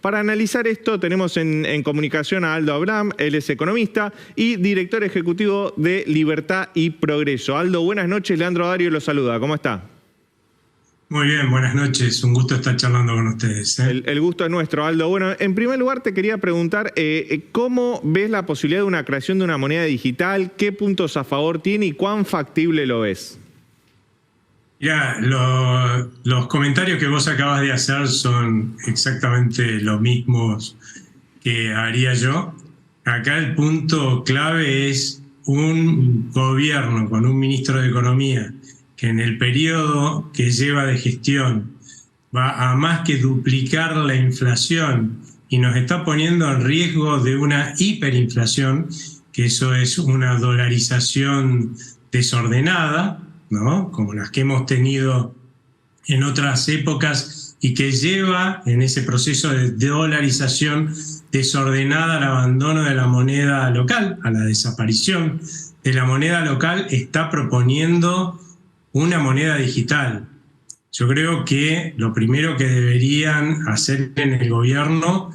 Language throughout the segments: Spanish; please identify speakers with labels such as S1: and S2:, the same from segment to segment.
S1: Para analizar esto tenemos en comunicación a Aldo Abraham, él es economista y director ejecutivo de Libertad y Progreso. Aldo, buenas noches, Leandro Dario lo saluda, ¿cómo está?
S2: Muy bien, buenas noches. Un gusto estar charlando con ustedes.
S1: El gusto es nuestro, Aldo. Bueno, en primer lugar te quería preguntar, ¿cómo ves la posibilidad de una creación de una moneda digital? ¿Qué puntos a favor tiene y cuán factible lo ves?
S2: Ya, los comentarios que vos acabas de hacer son exactamente los mismos que haría yo. Acá el punto clave es un gobierno con un ministro de Economía que en el periodo que lleva de gestión va a más que duplicar la inflación y nos está poniendo en riesgo de una hiperinflación, que eso es una dolarización desordenada, ¿no? Como las que hemos tenido en otras épocas y que lleva en ese proceso de dolarización desordenada al abandono de la moneda local, a la desaparición de la moneda local, está proponiendo una moneda digital. Yo creo que lo primero que deberían hacer en el gobierno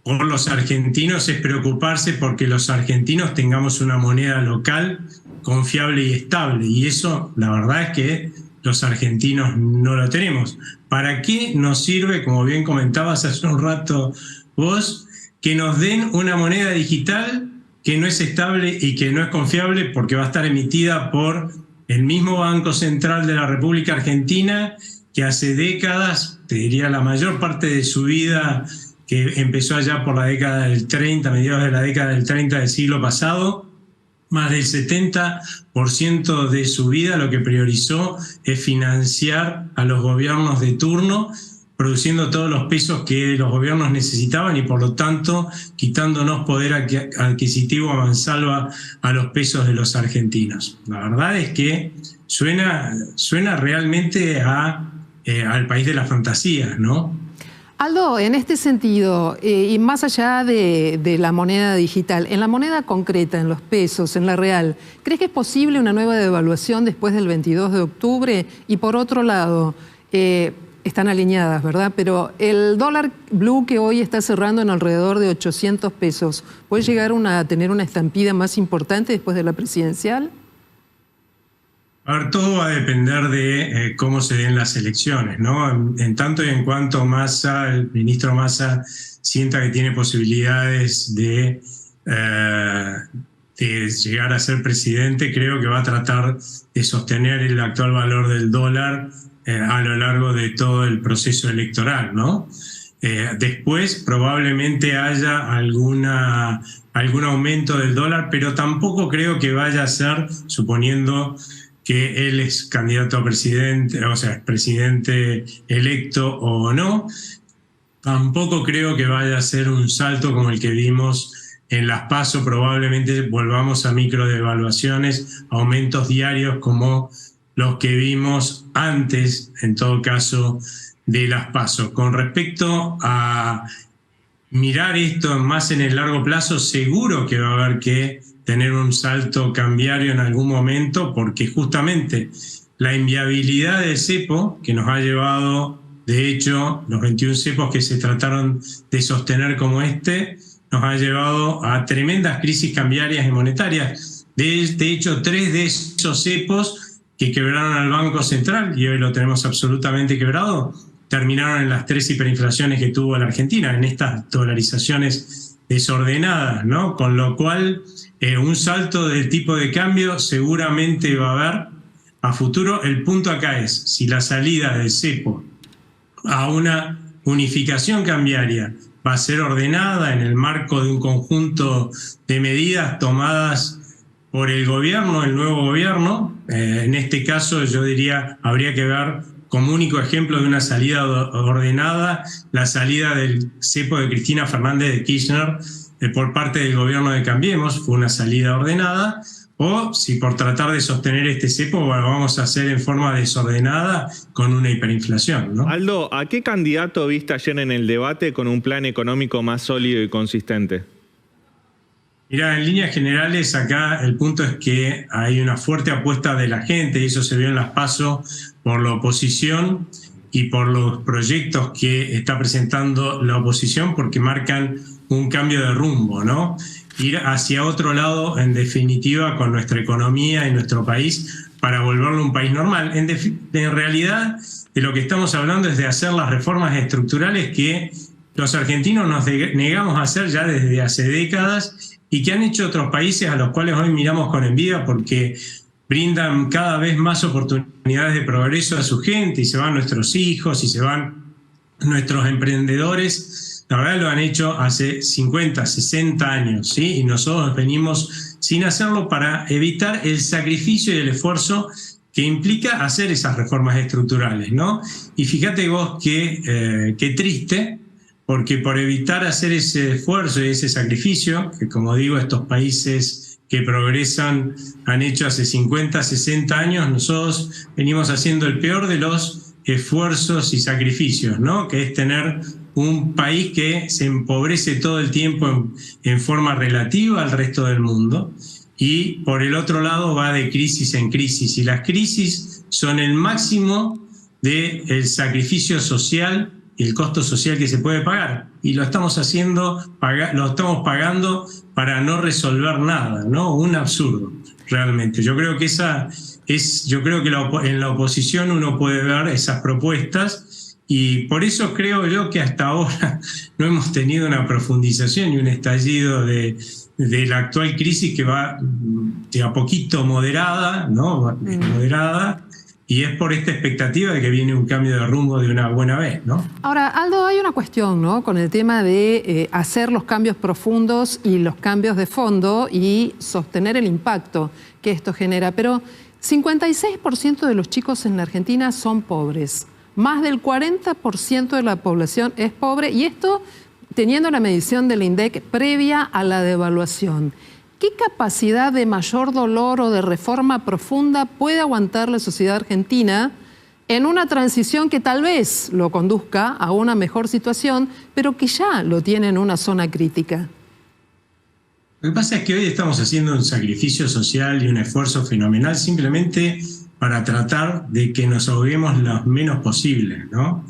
S2: por los argentinos es preocuparse porque los argentinos tengamos una moneda local confiable y estable. Y eso, la verdad es que los argentinos no lo tenemos. ¿Para qué nos sirve, como bien comentabas hace un rato vos, que nos den una moneda digital que no es estable y que no es confiable porque va a estar emitida por el mismo Banco Central de la República Argentina, que hace décadas, te diría la mayor parte de su vida, que empezó allá por la década del 30, mediados de la década del 30 del siglo pasado, más del 70% de su vida lo que priorizó es financiar a los gobiernos de turno, produciendo todos los pesos que los gobiernos necesitaban y por lo tanto quitándonos poder adquisitivo a mansalva a los pesos de los argentinos. La verdad es que suena realmente al país de las fantasías, ¿no?
S3: Aldo, en este sentido, y más allá de la moneda digital, en la moneda concreta, en los pesos, en la real, ¿crees que es posible una nueva devaluación después del 22 de octubre? Y por otro lado, están alineadas, ¿verdad? Pero el dólar blue que hoy está cerrando en alrededor de 800 pesos, ¿puede llegar a tener una estampida más importante después de la presidencial?
S2: A ver, todo va a depender de cómo se den las elecciones, ¿no? En tanto y en cuanto el ministro Massa sienta que tiene posibilidades de llegar a ser presidente, creo que va a tratar de sostener el actual valor del dólar a lo largo de todo el proceso electoral, ¿no? Después probablemente haya algún aumento del dólar, pero tampoco creo que vaya a ser, suponiendo que él es candidato a presidente, o sea, presidente electo o no, tampoco creo que vaya a ser un salto como el que vimos en las PASO. Probablemente volvamos a microdevaluaciones, aumentos diarios como los que vimos antes, en todo caso, de las PASO. Con respecto a mirar esto más en el largo plazo, seguro que va a haber que tener un salto cambiario en algún momento, porque justamente la inviabilidad del cepo, que nos ha llevado, de hecho, los 21 cepos que se trataron de sostener como nos ha llevado a tremendas crisis cambiarias y monetarias. De hecho, 3 de esos cepos que quebraron al Banco Central, y hoy lo tenemos absolutamente quebrado, terminaron en las 3 hiperinflaciones que tuvo la Argentina, en estas dolarizaciones desordenadas, ¿no? Con lo cual, un salto del tipo de cambio seguramente va a haber a futuro. El punto acá es si la salida del cepo a una unificación cambiaria va a ser ordenada en el marco de un conjunto de medidas tomadas por el gobierno, el nuevo gobierno. En este caso yo diría, habría que ver como único ejemplo de una salida ordenada la salida del cepo de Cristina Fernández de Kirchner por parte del gobierno de Cambiemos, fue una salida ordenada, o si por tratar de sostener este cepo, bueno, vamos a hacer en forma desordenada con una hiperinflación, ¿no?
S1: Aldo, ¿a qué candidato viste ayer en el debate con un plan económico más sólido y consistente?
S2: Mirá, en líneas generales acá el punto es que hay una fuerte apuesta de la gente, y eso se vio en las PASO por la oposición, y por los proyectos que está presentando la oposición, porque marcan un cambio de rumbo, ¿no? Ir hacia otro lado, en definitiva, con nuestra economía y nuestro país, para volverlo un país normal. En realidad, de lo que estamos hablando es de hacer las reformas estructurales que los argentinos nos negamos a hacer ya desde hace décadas y que han hecho otros países a los cuales hoy miramos con envidia porque brindan cada vez más oportunidades de progreso a su gente y se van nuestros hijos y se van nuestros emprendedores. La verdad lo han hecho hace 50, 60 años, ¿sí? Y nosotros venimos sin hacerlo para evitar el sacrificio y el esfuerzo que implica hacer esas reformas estructurales, ¿no? Y fíjate vos qué triste, porque por evitar hacer ese esfuerzo y ese sacrificio, que como digo, estos países que progresan han hecho hace 50, 60 años, nosotros venimos haciendo el peor de los esfuerzos y sacrificios, ¿no? Que es tener un país que se empobrece todo el tiempo en forma relativa al resto del mundo y por el otro lado va de crisis en crisis y las crisis son el máximo del sacrificio social y el costo social que se puede pagar y lo estamos haciendo, lo estamos pagando para no resolver nada, ¿no? Un absurdo realmente. Yo creo que en la oposición uno puede ver esas propuestas. Y por eso creo yo que hasta ahora no hemos tenido una profundización y un estallido de la actual crisis que va de a poquito moderada, ¿no? Moderada, y es por esta expectativa de que viene un cambio de rumbo de una buena vez, ¿no?
S3: Ahora, Aldo, hay una cuestión, ¿no? Con el tema de hacer los cambios profundos y los cambios de fondo y sostener el impacto que esto genera. Pero 56% de los chicos en la Argentina son pobres. Más del 40% de la población es pobre y esto teniendo la medición del INDEC previa a la devaluación. ¿Qué capacidad de mayor dolor o de reforma profunda puede aguantar la sociedad argentina en una transición que tal vez lo conduzca a una mejor situación, pero que ya lo tiene en una zona crítica?
S2: Lo que pasa es que hoy estamos haciendo un sacrificio social y un esfuerzo fenomenal simplemente para tratar de que nos ahoguemos lo menos posible, ¿no?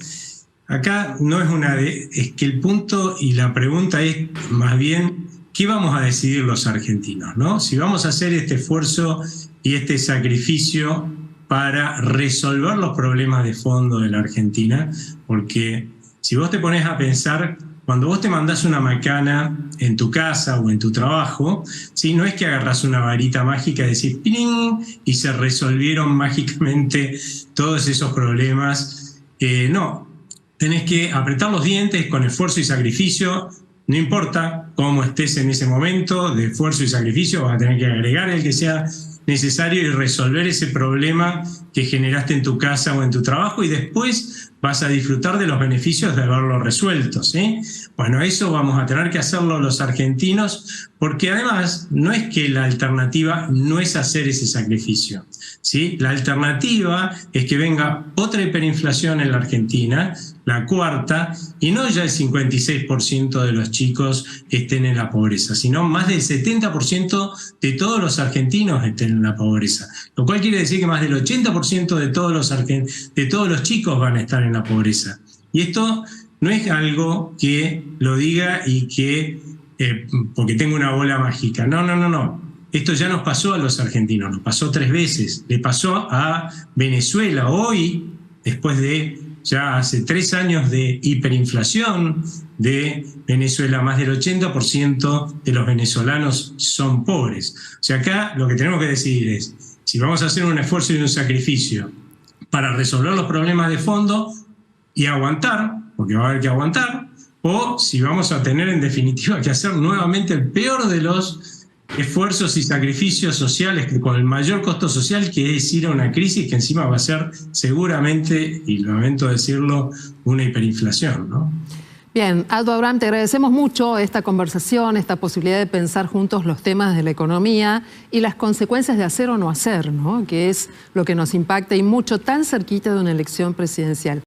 S2: Acá no es es que el punto y la pregunta es más bien, ¿qué vamos a decidir los argentinos, ¿no? Si vamos a hacer este esfuerzo y este sacrificio para resolver los problemas de fondo de la Argentina, porque si vos te pones a pensar, cuando vos te mandás una macana en tu casa o en tu trabajo, ¿sí? No es que agarrás una varita mágica y decís ¡pling! Y se resolvieron mágicamente todos esos problemas. No, tenés que apretar los dientes con esfuerzo y sacrificio. No importa cómo estés en ese momento de esfuerzo y sacrificio, vas a tener que agregar el que sea necesario y resolver ese problema que generaste en tu casa o en tu trabajo y después vas a disfrutar de los beneficios de haberlo resuelto, ¿sí? Bueno, eso vamos a tener que hacerlo los argentinos porque además no es que la alternativa no es hacer ese sacrificio, ¿sí? La alternativa es que venga otra hiperinflación en la Argentina, la cuarta, y no ya el 56% de los chicos estén en la pobreza, sino más del 70% de todos los argentinos estén en la pobreza. Lo cual quiere decir que más del 80% de todos los chicos van a estar en la pobreza. Y esto no es algo que lo diga y que porque tengo una bola mágica. No. Esto ya nos pasó a los argentinos, nos pasó 3 veces. Le pasó a Venezuela hoy, después de ya hace 3 años de hiperinflación de Venezuela, más del 80% de los venezolanos son pobres. O sea, acá lo que tenemos que decidir es si vamos a hacer un esfuerzo y un sacrificio para resolver los problemas de fondo y aguantar, porque va a haber que aguantar, o si vamos a tener en definitiva que hacer nuevamente el peor de los esfuerzos y sacrificios sociales con el mayor costo social, que es ir a una crisis que encima va a ser seguramente, y lamento decirlo, una hiperinflación, ¿no?
S3: Bien, Aldo Abraham, te agradecemos mucho esta conversación, esta posibilidad de pensar juntos los temas de la economía y las consecuencias de hacer o no hacer, ¿no? Que es lo que nos impacta y mucho tan cerquita de una elección presidencial.